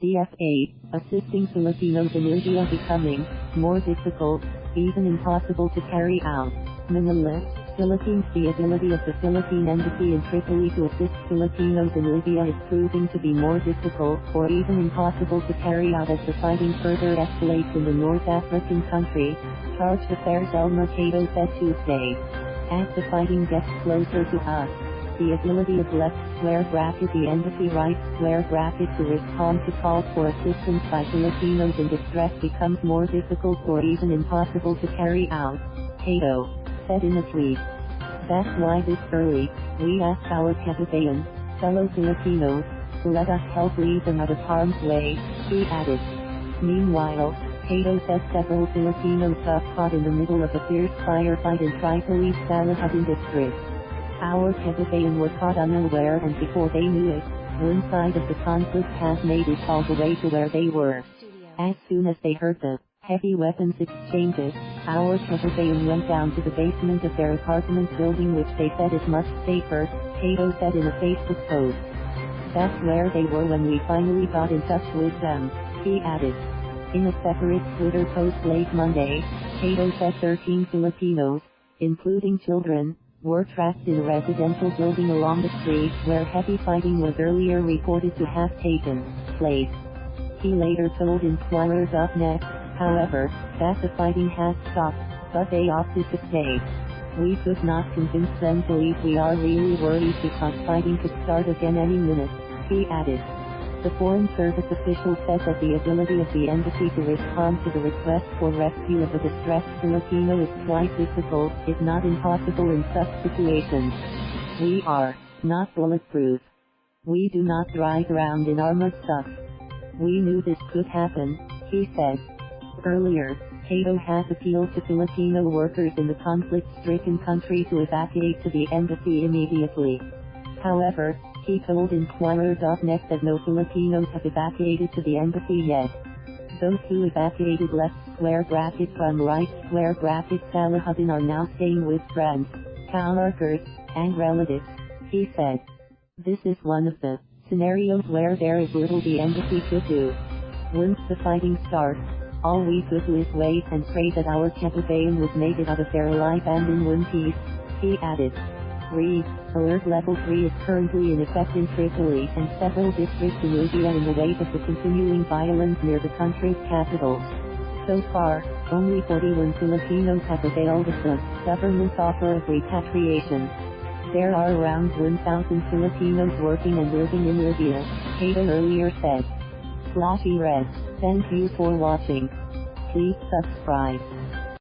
DFA, assisting Filipinos in Libya becoming more difficult, even impossible to carry out. Manila, Philippines. The ability of the Philippine Embassy in Tripoli to assist Filipinos in Libya is proving to be more difficult, or even impossible to carry out as the fighting further escalates in the North African country, Chargé d'Affaires Elmer Cato said Tuesday. As the fighting gets closer to us, the ability of the embassy to respond to calls for assistance by Filipinos in distress becomes more difficult or even impossible to carry out, Cato said in a tweet. That's why this early, we asked our kababayan, fellow Filipinos, to let us help lead them out of harm's way, he added. Meanwhile, Cato said several Filipinos got caught in the middle of a fierce firefight in Tripoli's Salahuddin district. Our kababayan were caught unaware, and before they knew it, one side of the conflict has made it all the way to where they were. As soon as they heard the heavy weapons exchanges, our kababayan went down to the basement of their apartment building, which they said is much safer, Cato said in a Facebook post. That's where they were when we finally got in touch with them, he added. In a separate Twitter post late Monday, Cato said 13 Filipinos, including children, were trapped in a residential building along the street where heavy fighting was earlier reported to have taken place. He later told Inquirer.net, however, that the fighting has stopped, but they opted to stay. We could not convince them to leave. We are really worried because fighting could start again any minute, he added. The Foreign Service official said that the ability of the embassy to respond to the request for rescue of a distressed Filipino is quite difficult, if not impossible in such situations. We are not bulletproof. We do not drive around in armored stuff. We knew this could happen, he said. Earlier, Cato has appealed to Filipino workers in the conflict-stricken country to evacuate to the embassy immediately. However, he told Inquirer.net that no Filipinos have evacuated to the embassy yet. Those who evacuated from Salahuddin are now staying with friends, coworkers, and relatives, he said. This is one of the scenarios where there is little the embassy could do. Once the fighting starts, all we could do is wait and pray that our kababayan would make it out of there alive and in one piece, he added. Alert Level 3 is currently in effect in Tripoli and several districts in Libya in the wake of the continuing violence near the country's capital. So far, only 41 Filipinos have availed of the government's offer of repatriation. There are around 1,000 Filipinos working and living in Libya, Cato earlier said. /Red. Thank you for watching. Please subscribe.